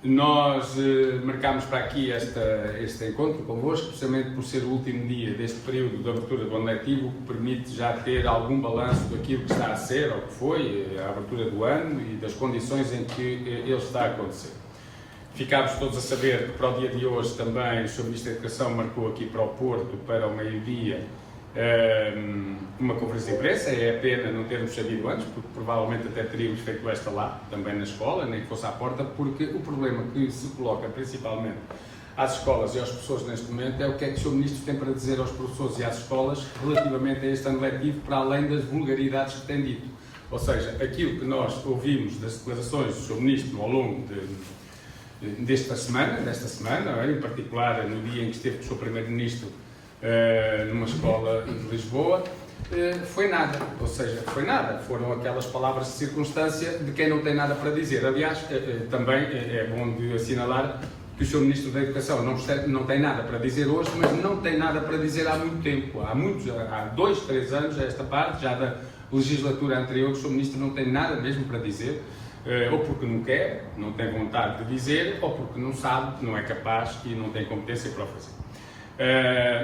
Nós marcámos para aqui este encontro convosco, precisamente por ser o último dia deste período de abertura do ano letivo, que permite já ter algum balanço daquilo que está a ser, ou que foi, a abertura do ano e das condições em que ele está a acontecer. Ficámos todos a saber que para o dia de hoje também o Sr. Ministro da Educação marcou aqui para o Porto, para o meio-dia, uma conferência de imprensa. É a pena não termos sabido antes, porque provavelmente até teríamos feito esta lá, também na escola, nem que fosse à porta, porque o problema que se coloca principalmente às escolas e aos professores neste momento é o que é que o Sr. Ministro tem para dizer aos professores e às escolas relativamente a este ano letivo, para além das vulgaridades que tem dito. Ou seja, aquilo que nós ouvimos das declarações do Sr. Ministro ao longo desta semana, em particular no dia em que esteve com o Sr. Primeiro-Ministro numa escola de Lisboa, foi nada, ou seja, foi nada, foram aquelas palavras de circunstância de quem não tem nada para dizer. Aliás, também é bom de assinalar que o Sr. Ministro da Educação não tem nada para dizer hoje, mas não tem nada para dizer há muito tempo, há 2, 3 anos a esta parte, já da legislatura anterior, o Sr. Ministro não tem nada mesmo para dizer, ou porque não quer, não tem vontade de dizer, ou porque não sabe, não é capaz e não tem competência para o fazer.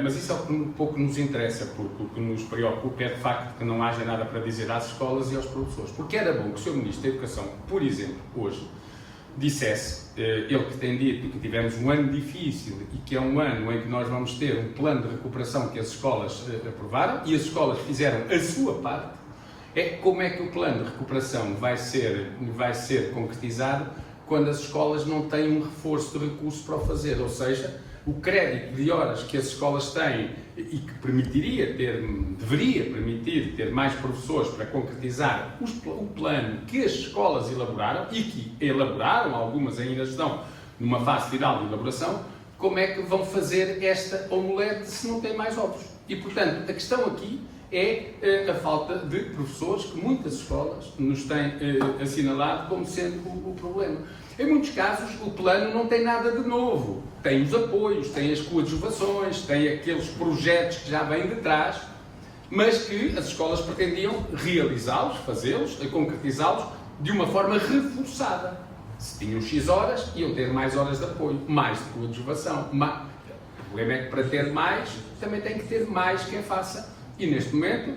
Mas isso é o que um pouco nos interessa, porque o que nos preocupa é de facto que não haja nada para dizer às escolas e aos professores. Porque era bom que o Sr. Ministro da Educação, por exemplo, hoje, dissesse, ele que tem dito que tivemos um ano difícil e que é um ano em que nós vamos ter um plano de recuperação que as escolas aprovaram e as escolas fizeram a sua parte, como é que o plano de recuperação vai ser concretizado quando as escolas não têm um reforço de recursos para o fazer, ou seja, o crédito de horas que as escolas têm e que deveria permitir ter mais professores para concretizar o plano que as escolas elaboraram e que elaboraram, algumas ainda estão numa fase final de elaboração, como é que vão fazer esta omelete se não têm mais ovos? E, portanto, a questão aqui é a falta de professores que muitas escolas nos têm assinalado como sendo o problema. Em muitos casos, o plano não tem nada de novo. Tem os apoios, tem as coadjuvações, tem aqueles projetos que já vêm de trás, mas que as escolas pretendiam realizá-los, fazê-los, concretizá-los de uma forma reforçada. Se tinham X horas, iam ter mais horas de apoio, mais de coadjuvação. O problema é que para ter mais, também tem que ter mais quem faça. E neste momento,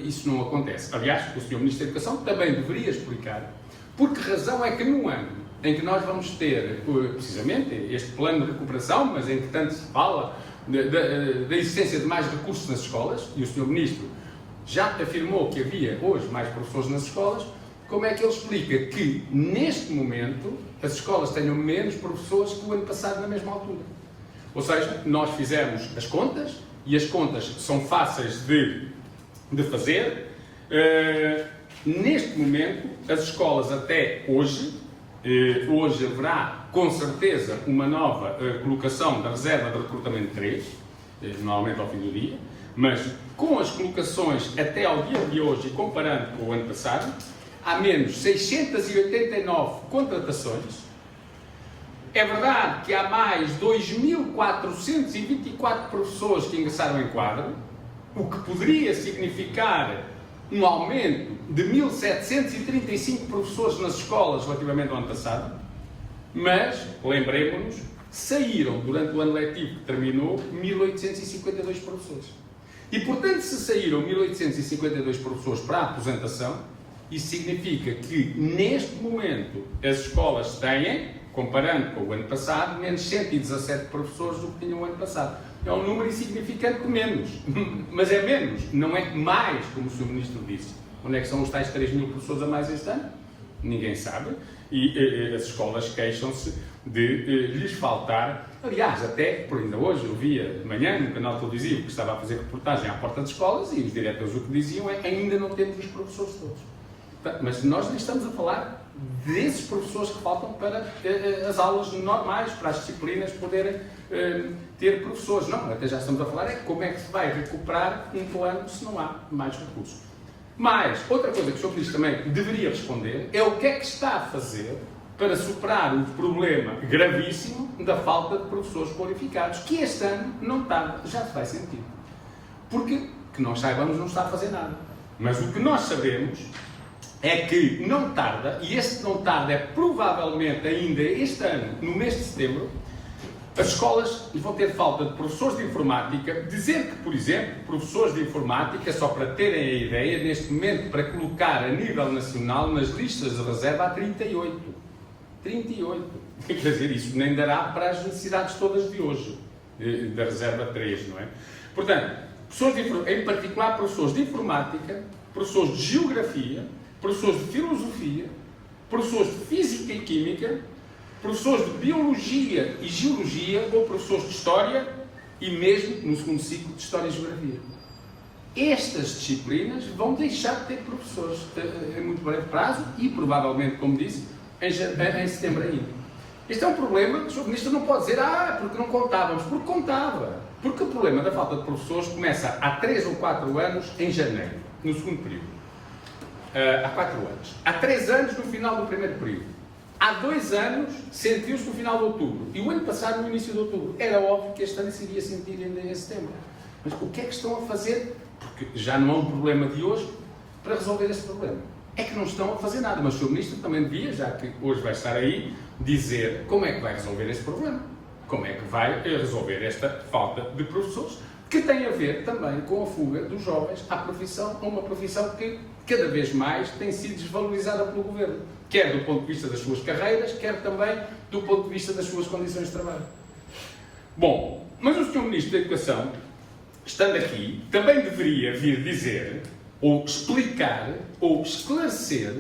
isso não acontece. Aliás, o Sr. Ministro da Educação também deveria explicar por que razão é que num ano em que nós vamos ter, precisamente, este plano de recuperação, mas em que tanto se fala da existência de mais recursos nas escolas, e o Sr. Ministro já afirmou que havia hoje mais professores nas escolas, como é que ele explica que, neste momento, as escolas tenham menos professores que o ano passado na mesma altura? Ou seja, nós fizemos as contas, e as contas são fáceis de fazer. Neste momento, as escolas até hoje haverá com certeza uma nova colocação da reserva de recrutamento 3, normalmente ao fim do dia, mas com as colocações até ao dia de hoje e comparando com o ano passado, há menos 689 contratações. É verdade que há mais 2.424 professores que ingressaram em quadro, o que poderia significar um aumento de 1.735 professores nas escolas relativamente ao ano passado, mas, lembremos-nos, saíram durante o ano letivo que terminou 1.852 professores. E, portanto, se saíram 1.852 professores para a aposentação, isso significa que, neste momento, as escolas têm, comparando com o ano passado, menos 117 professores do que tinham o ano passado. É um número insignificante menos, mas é menos, não é mais, como o Sr. Ministro disse. Onde é que são os tais 3.000 professores a mais este ano? Ninguém sabe. E as escolas queixam-se de lhes faltar. Aliás, até, por ainda hoje, eu via de manhã no canal televisivo que estava a fazer reportagem à porta de escolas e os diretores o que diziam é que ainda não temos os professores todos. Mas nós nem estamos a falar desses professores que faltam para as aulas normais, para as disciplinas poderem ter professores. Não, até já estamos a falar é como é que se vai recuperar um plano se não há mais recursos. Mas, outra coisa que o Sr. Ministro também deveria responder é o que é que está a fazer para superar o problema gravíssimo da falta de professores qualificados, que este ano não está, já se vai sentir. Porque, que nós saibamos, não está a fazer nada. Mas o que nós sabemos é que não tarda, e este não tarda é provavelmente ainda este ano, no mês de setembro, as escolas vão ter falta de professores de informática. Dizer que, por exemplo, professores de informática, só para terem a ideia, neste momento, para colocar a nível nacional nas listas de reserva há 38. 38. Quer dizer, isso nem dará para as necessidades todas de hoje, da reserva 3, não é? Portanto, em particular professores de informática, professores de geografia, professores de filosofia, professores de física e química, professores de biologia e geologia ou professores de história e mesmo no segundo ciclo de história e geografia. Estas disciplinas vão deixar de ter professores em muito breve prazo e provavelmente, como disse, em setembro ainda. Este é um problema que o Sr. Ministro não pode dizer, porque não contávamos, porque contava. Porque o problema da falta de professores começa há 3 ou 4 anos em janeiro, no segundo período. Há 4 anos. Há 3 anos no final do primeiro período. Há 2 anos sentiu-se no final de outubro. E o ano passado no início de outubro. Era óbvio que este ano se iria sentir ainda em setembro. Mas o que é que estão a fazer? Porque já não é um problema de hoje para resolver esse problema. É que não estão a fazer nada. Mas o Sr. Ministro também devia, já que hoje vai estar aí, dizer como é que vai resolver esse problema. Como é que vai resolver esta falta de professores, que tem a ver também com a fuga dos jovens à profissão, a uma profissão que cada vez mais tem sido desvalorizada pelo Governo, quer do ponto de vista das suas carreiras, quer também do ponto de vista das suas condições de trabalho. Bom, mas o Sr. Ministro da Educação, estando aqui, também deveria vir dizer, ou explicar, ou esclarecer,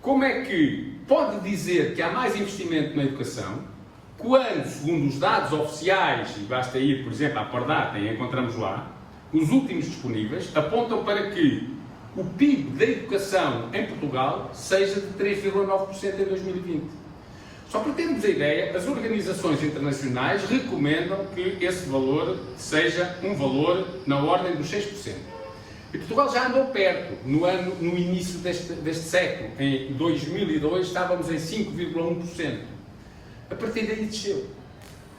como é que pode dizer que há mais investimento na educação, quando, segundo os dados oficiais, e basta ir, por exemplo, à Pardata e encontramos lá, os últimos disponíveis, apontam para que o PIB da educação em Portugal seja de 3,9% em 2020. Só para termos a ideia, as organizações internacionais recomendam que esse valor seja um valor na ordem dos 6%. E Portugal já andou perto, no início deste século. Em 2002 estávamos em 5,1%. A partir daí desceu.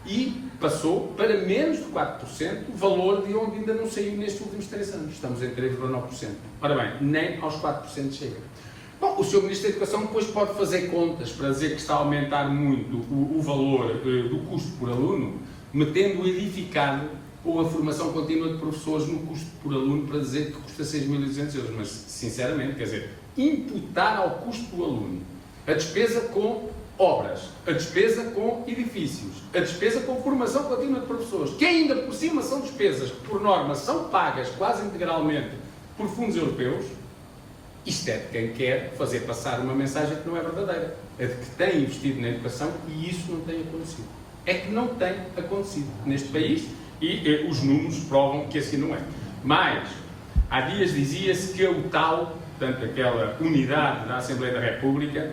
E passou para menos de 4%, valor de onde ainda não saiu nestes últimos 3 anos. Estamos em 3,9%. Ora bem, nem aos 4% chega. Bom, o Sr. Ministro da Educação depois pode fazer contas para dizer que está a aumentar muito o valor do custo por aluno, metendo o edificado ou a formação contínua de professores no custo por aluno para dizer que custa 6.200 euros. Mas, sinceramente, quer dizer, imputar ao custo do aluno a despesa com obras, a despesa com edifícios, a despesa com formação contínua de professores, que ainda por cima são despesas que, por norma, são pagas quase integralmente por fundos europeus, isto é de quem quer fazer passar uma mensagem que não é verdadeira. É de que tem investido na educação e isso não tem acontecido. É que não tem acontecido neste país e os números provam que assim não é. Mas, há dias dizia-se que o tal, portanto, aquela unidade da Assembleia da República,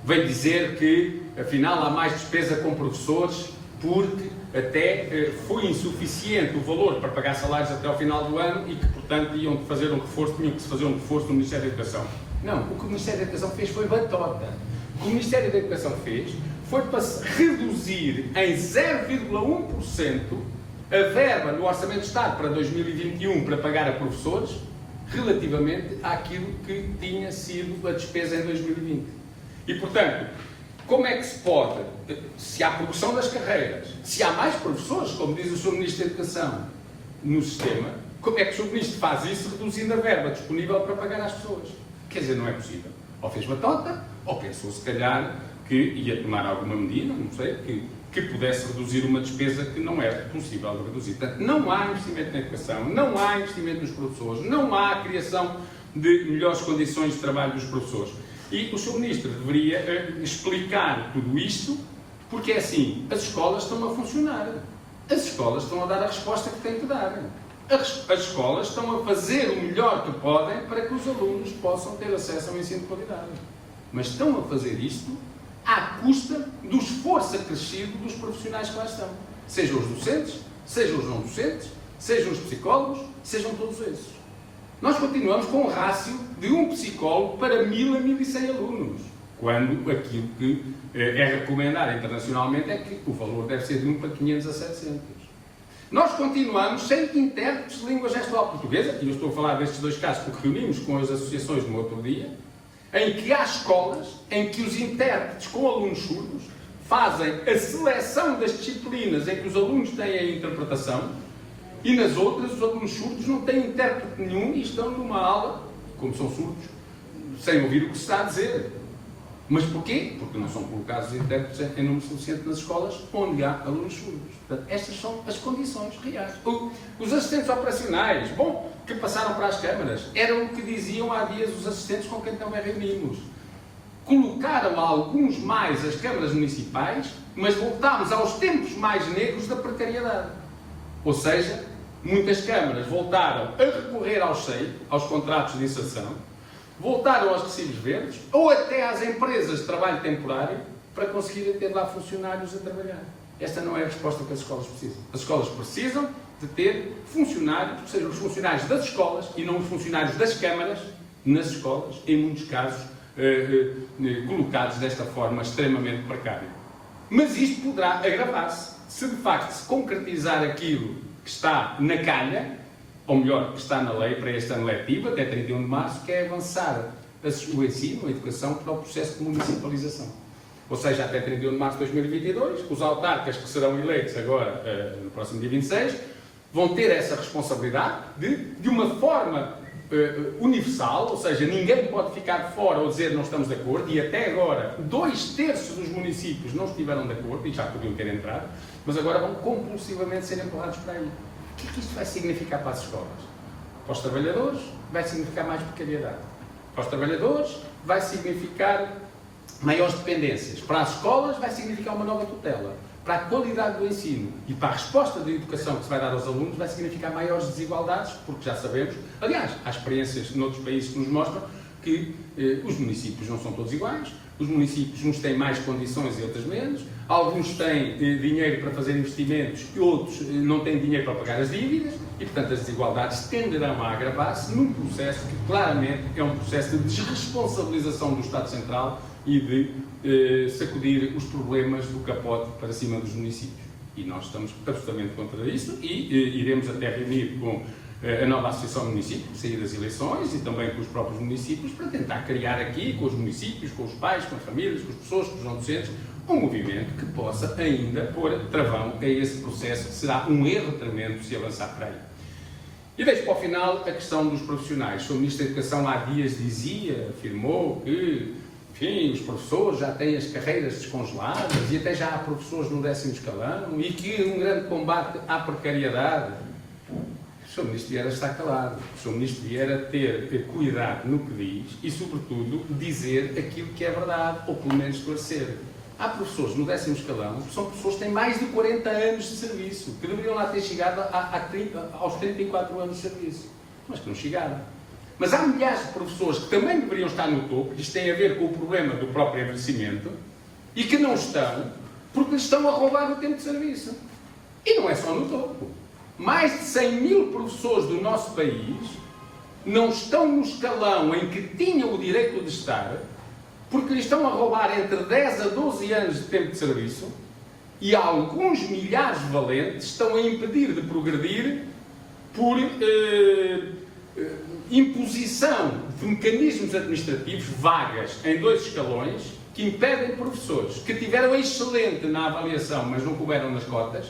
veio dizer que, afinal, há mais despesa com professores porque até foi insuficiente o valor para pagar salários até ao final do ano e que, portanto, tinham que se fazer um reforço no Ministério da Educação. Não, o que o Ministério da Educação fez foi batota. O que o Ministério da Educação fez foi para reduzir em 0,1% a verba no Orçamento de Estado para 2021 para pagar a professores relativamente àquilo que tinha sido a despesa em 2020. E, portanto, como é que se pode, se há progressão das carreiras, se há mais professores, como diz o Sr. Ministro da Educação, no sistema, como é que o Sr. Ministro faz isso reduzindo a verba disponível para pagar às pessoas? Quer dizer, não é possível. Ou fez batota, ou pensou, se calhar, que ia tomar alguma medida, não sei, que pudesse reduzir uma despesa que não era possível de reduzir. Portanto, não há investimento na educação, não há investimento nos professores, não há criação de melhores condições de trabalho dos professores. E o Sr. Ministro deveria explicar tudo isto, porque é assim, as escolas estão a funcionar. As escolas estão a dar a resposta que têm que dar. As escolas estão a fazer o melhor que podem para que os alunos possam ter acesso a um ensino de qualidade. Mas estão a fazer isto à custa do esforço acrescido dos profissionais que lá estão. Sejam os docentes, sejam os não docentes, sejam os psicólogos, sejam todos esses. Nós continuamos com um rácio de um psicólogo para 1.000 a 1.100 alunos, quando aquilo que é recomendado internacionalmente é que o valor deve ser de 1 para 500 a 700. Nós continuamos sem intérpretes de língua gestual portuguesa, e eu estou a falar destes dois casos porque reunimos com as associações no outro dia, em que há escolas em que os intérpretes com alunos surdos fazem a seleção das disciplinas em que os alunos têm a interpretação e nas outras os alunos surdos não têm intérprete nenhum e estão numa aula, como são surdos, sem ouvir o que se está a dizer. Mas porquê? Porque não são colocados intérpretes em número suficiente nas escolas onde há alunos surdos. Portanto, estas são as condições reais. Os assistentes operacionais, bom, que passaram para as câmaras, eram o que diziam há dias os assistentes com quem também reunimos. Colocaram alguns mais as câmaras municipais, mas voltámos aos tempos mais negros da precariedade. Ou seja, muitas câmaras voltaram a recorrer ao SEI, aos contratos de inserção, voltaram aos recibos verdes ou até às empresas de trabalho temporário para conseguirem ter lá funcionários a trabalhar. Esta não é a resposta que as escolas precisam. As escolas precisam de ter funcionários, que sejam os funcionários das escolas e não os funcionários das câmaras nas escolas, em muitos casos colocados desta forma extremamente precária. Mas isto poderá agravar-se se de facto se concretizar aquilo que está na calha, ou melhor, que está na lei para este ano letivo, até 31 de março, que é avançar o ensino, a educação, para o processo de municipalização. Ou seja, até 31 de março de 2022, os autarcas que serão eleitos agora, no próximo dia 26, vão ter essa responsabilidade de uma forma universal, ou seja, ninguém pode ficar fora ou dizer não estamos de acordo, e até agora 2/3 dos municípios não estiveram de acordo, e já podiam ter entrado, mas agora vão compulsivamente ser empurrados para aí. O que é que isto vai significar para as escolas? Para os trabalhadores, vai significar mais precariedade. Para os trabalhadores, vai significar maiores dependências. Para as escolas, vai significar uma nova tutela. Para a qualidade do ensino e para a resposta de educação que se vai dar aos alunos, vai significar maiores desigualdades, porque já sabemos, aliás, há experiências noutros países que nos mostram que os municípios não são todos iguais, os municípios uns têm mais condições e outros menos, alguns têm dinheiro para fazer investimentos e outros não têm dinheiro para pagar as dívidas e, portanto, as desigualdades tenderão a agravar-se num processo que claramente é um processo de desresponsabilização do Estado Central e de sacudir os problemas do capote para cima dos municípios. E nós estamos absolutamente contra isso e iremos até reunir com a nova Associação de Municípios, sair das eleições e também com os próprios municípios para tentar criar aqui, com os municípios, com os pais, com as famílias, com as pessoas, com os não docentes, um movimento que possa ainda pôr travão a esse processo, que será um erro tremendo se avançar para aí. E deixo para o final a questão dos profissionais. O Sr. Ministro da Educação há dias dizia, afirmou que, enfim, os professores já têm as carreiras descongeladas e até já há professores no 10º escalão e que um grande combate à precariedade. O Sr. Ministro Vieira está calado. O Sr. Ministro Vieira ter cuidado no que diz e, sobretudo, dizer aquilo que é verdade, ou pelo menos esclarecer. Há professores no 10º escalão que são pessoas que têm mais de 40 anos de serviço, que deveriam lá ter chegado aos 34 anos de serviço, mas que não chegaram. Mas há milhares de professores que também deveriam estar no topo, isto tem a ver com o problema do próprio envelhecimento, e que não estão, porque lhes estão a roubar o tempo de serviço. E não é só no topo. Mais de 100 mil professores do nosso país não estão no escalão em que tinham o direito de estar, porque lhes estão a roubar entre 10 a 12 anos de tempo de serviço, e alguns milhares de valentes estão a impedir de progredir por imposição de mecanismos administrativos vagas em 2 escalões que impedem professores que tiveram excelente na avaliação, mas não couberam nas cotas,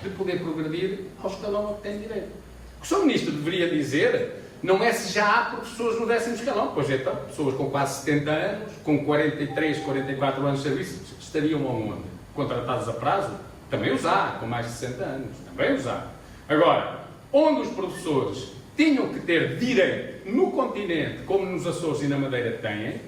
de poder progredir ao escalão a que têm direito. O que o Sr. Ministro deveria dizer não é se já há professores no 10º escalão, pois então, pessoas com quase 70 anos, com 43, 44 anos de serviço, estariam aonde? Contratados a prazo? Também os há, com mais de 60 anos, também os há. Agora, onde os professores tinham que ter direito no continente, como nos Açores e na Madeira têm,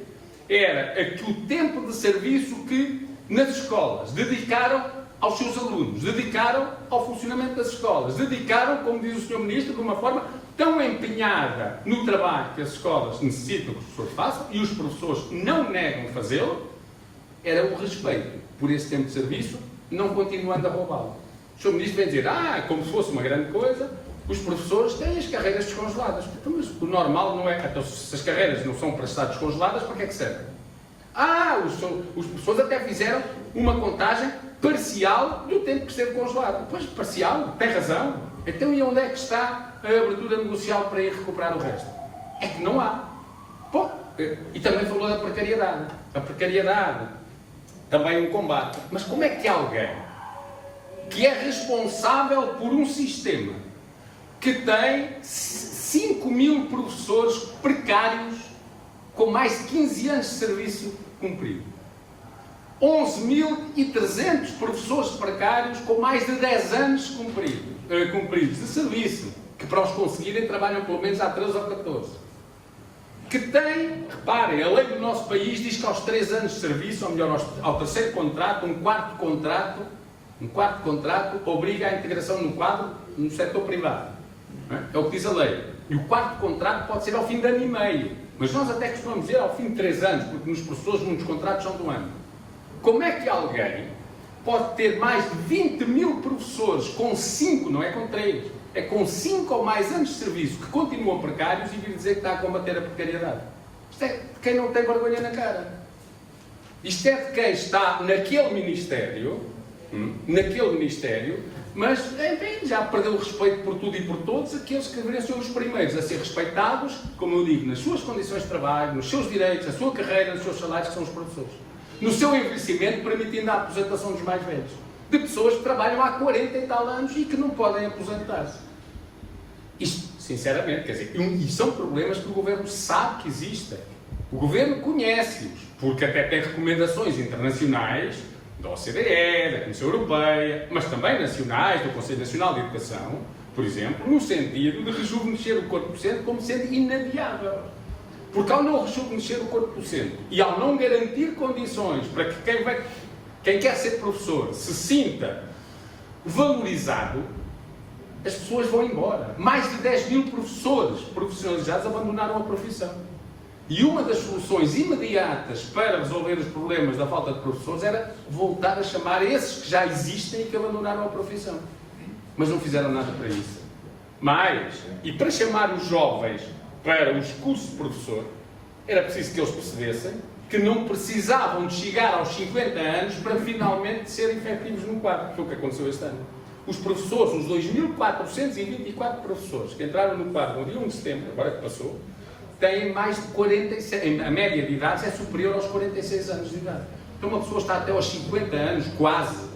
era a que o tempo de serviço que nas escolas dedicaram aos seus alunos, dedicaram ao funcionamento das escolas, dedicaram, como diz o Sr. Ministro, de uma forma tão empenhada no trabalho que as escolas necessitam que os professores façam, e os professores não negam fazê-lo, era o respeito por esse tempo de serviço, não continuando a roubá-lo. O Sr. Ministro vem dizer, como se fosse uma grande coisa, os professores têm as carreiras descongeladas. Então, mas o normal não é... Então, se as carreiras não são para estar descongeladas, para que é que servem? Os professores até fizeram uma contagem parcial do tempo que esteve congelado. Pois, parcial, tem razão. Então, e onde é que está a abertura negocial para ir recuperar o resto? É que não há. Bom, e também falou da precariedade. A precariedade também um combate. Mas como é que alguém que é responsável por um sistema que tem 5.000 professores precários com mais de 15 anos de serviço cumprido, 11.300 professores precários com mais de 10 anos cumpridos de serviço, que para os conseguirem trabalham pelo menos há 13 ou 14, que tem, reparem, a lei do nosso país diz que aos 3 anos de serviço, ou melhor, ao terceiro contrato, um quarto contrato obriga à integração no quadro no setor privado. É o que diz a lei. E o quarto contrato pode ser ao fim de ano e meio. Mas nós até costumamos dizer ao fim de 3 anos, porque nos professores muitos contratos são de um ano. Como é que alguém pode ter mais de 20.000 professores com 5, não é com 3, é com 5 ou mais anos de serviço que continuam precários e vir dizer que está a combater a precariedade? Isto é de quem não tem vergonha na cara. Isto é de quem está naquele ministério, mas, enfim, já perdeu o respeito por tudo e por todos, aqueles que deveriam ser os primeiros a ser respeitados, como eu digo, nas suas condições de trabalho, nos seus direitos, na sua carreira, nos seus salários, que são os professores. No seu envelhecimento, permitindo a aposentação dos mais velhos. De pessoas que trabalham há 40 e tal anos e que não podem aposentar-se. Isto, sinceramente, quer dizer, e são problemas que o Governo sabe que existem. O Governo conhece-os, porque até tem recomendações internacionais da OCDE, da Comissão Europeia, mas também nacionais, do Conselho Nacional de Educação, por exemplo, no sentido de rejuvenescer o corpo docente como sendo inadiável. Porque ao não rejuvenescer o corpo docente e ao não garantir condições para que quem quer ser professor se sinta valorizado, as pessoas vão embora. Mais de 10.000 professores profissionalizados abandonaram a profissão. E uma das soluções imediatas para resolver os problemas da falta de professores era voltar a chamar esses que já existem e que abandonaram a profissão. Mas não fizeram nada para isso. E para chamar os jovens para os cursos de professor, era preciso que eles percebessem que não precisavam de chegar aos 50 anos para finalmente serem efetivos no quadro, que foi o que aconteceu este ano. Os professores, os 2.424 professores que entraram no quadro no dia 1 de setembro, agora que passou, têm mais de 46, a média de idade é superior aos 46 anos de idade. Então uma pessoa está até aos 50 anos, quase,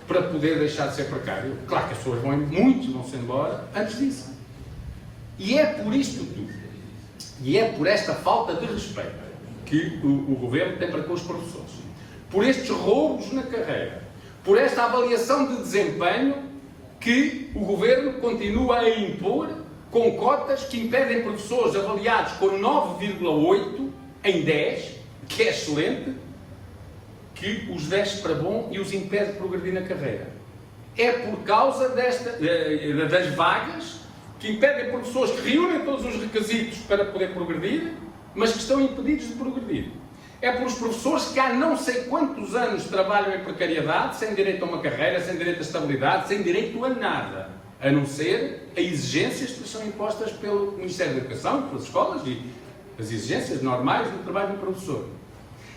para poder deixar de ser precário. Claro que as pessoas muitos vão-se embora antes disso. E é por isto tudo, e é por esta falta de respeito que o Governo tem para com os professores, por estes roubos na carreira, por esta avaliação de desempenho que o Governo continua a impor com cotas que impedem professores avaliados com 9,8 em 10, que é excelente, que os desce para bom e os impede de progredir na carreira. É por causa das vagas que impedem professores que reúnem todos os requisitos para poder progredir, mas que estão impedidos de progredir. É pelos professores que há não sei quantos anos trabalham em precariedade, sem direito a uma carreira, sem direito a estabilidade, sem direito a nada, a não ser a exigências que são impostas pelo Ministério da Educação, pelas escolas e as exigências normais do trabalho do professor.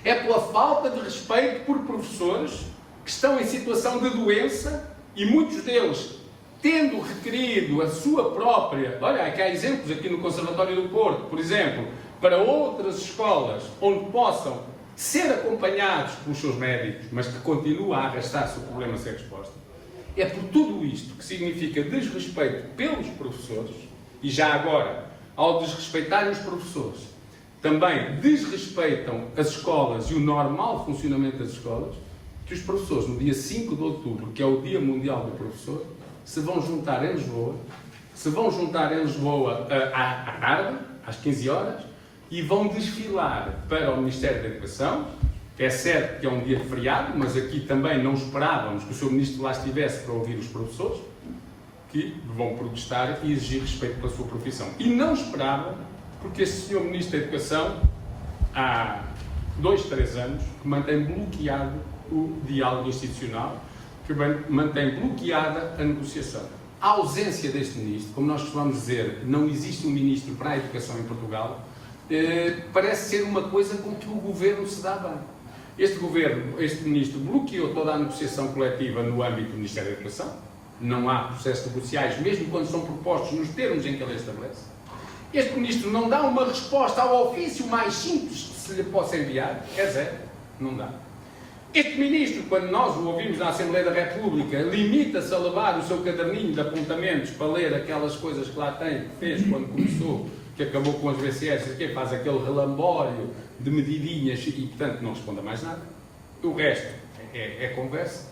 É pela falta de respeito por professores que estão em situação de doença e muitos deles tendo requerido a sua própria... Olha, há exemplos aqui no Conservatório do Porto, por exemplo, para outras escolas onde possam ser acompanhados pelos seus médicos, mas que continua a arrastar-se o problema sem resposta. É por tudo isto que significa desrespeito pelos professores, e já agora, ao desrespeitarem os professores, também desrespeitam as escolas e o normal funcionamento das escolas, que os professores, no dia 5 de outubro, que é o Dia Mundial do Professor, se vão juntar em Lisboa, à tarde, às 15 horas, e vão desfilar para o Ministério da Educação. É certo que é um dia de feriado, mas aqui também não esperávamos que o Sr. Ministro lá estivesse para ouvir os professores, que vão protestar e exigir respeito pela sua profissão. E não esperavam, porque este Sr. Ministro da Educação, há 2, 3 anos, que mantém bloqueado o diálogo institucional, que mantém bloqueada a negociação. A ausência deste Ministro, como nós costumamos dizer, não existe um Ministro para a Educação em Portugal, parece ser uma coisa com que o Governo se dá bem. Este Ministro bloqueou toda a negociação coletiva no âmbito do Ministério da Educação. Não há processos negociais, mesmo quando são propostos nos termos em que ele estabelece. Este Ministro não dá uma resposta ao ofício mais simples que se lhe possa enviar. É zero. Não dá. Este Ministro, quando nós o ouvimos na Assembleia da República, limita-se a levar o seu caderninho de apontamentos para ler aquelas coisas que lá tem, que fez quando começou, que acabou com as VCS, que faz aquele relambório de medidinhas e, portanto, não responde a mais nada. O resto é conversa.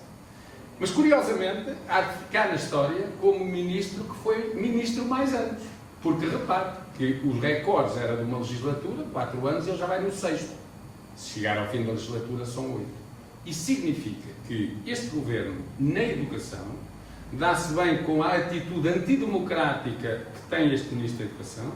Mas, curiosamente, há de ficar na história como Ministro que foi Ministro mais anos. Porque, repare, que os recordes era de uma legislatura, 4 anos, e ele já vai no 6º. Se chegar ao fim da legislatura, são 8. Isso significa que este Governo, na educação, dá-se bem com a atitude antidemocrática que tem este Ministro da Educação,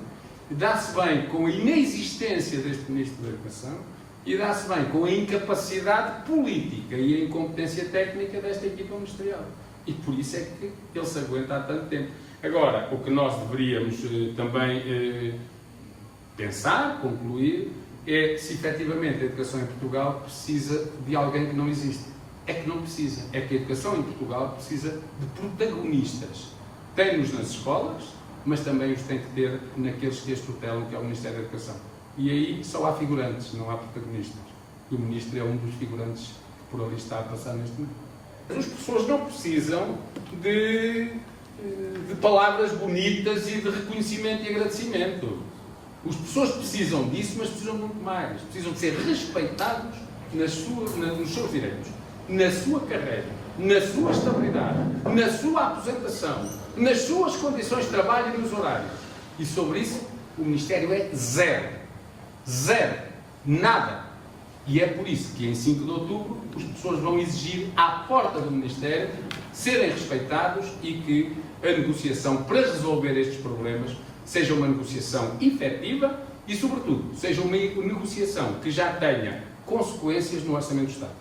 dá-se bem com a inexistência deste Ministro da Educação e dá-se bem com a incapacidade política e a incompetência técnica desta equipa ministerial. E por isso é que ele se aguenta há tanto tempo. Agora, o que nós deveríamos também pensar, concluir, é se efetivamente a educação em Portugal precisa de alguém que não existe. É que não precisa. É que a educação em Portugal precisa de protagonistas. Tem-nos nas escolas, mas também os tem que ter naqueles que as tutelam, que é o Ministério da Educação. E aí só há figurantes, não há protagonistas. E o Ministro é um dos figurantes que por ali está a passar neste momento. As pessoas não precisam de palavras bonitas e de reconhecimento e agradecimento. As pessoas precisam disso, mas precisam de muito mais. Precisam de ser respeitados nos seus direitos, na sua carreira, na sua estabilidade, na sua aposentação, nas suas condições de trabalho e nos horários. E sobre isso, o Ministério é zero. Zero. Nada. E é por isso que em 5 de outubro as pessoas vão exigir à porta do Ministério serem respeitados e que a negociação para resolver estes problemas seja uma negociação efetiva e, sobretudo, seja uma negociação que já tenha consequências no Orçamento do Estado.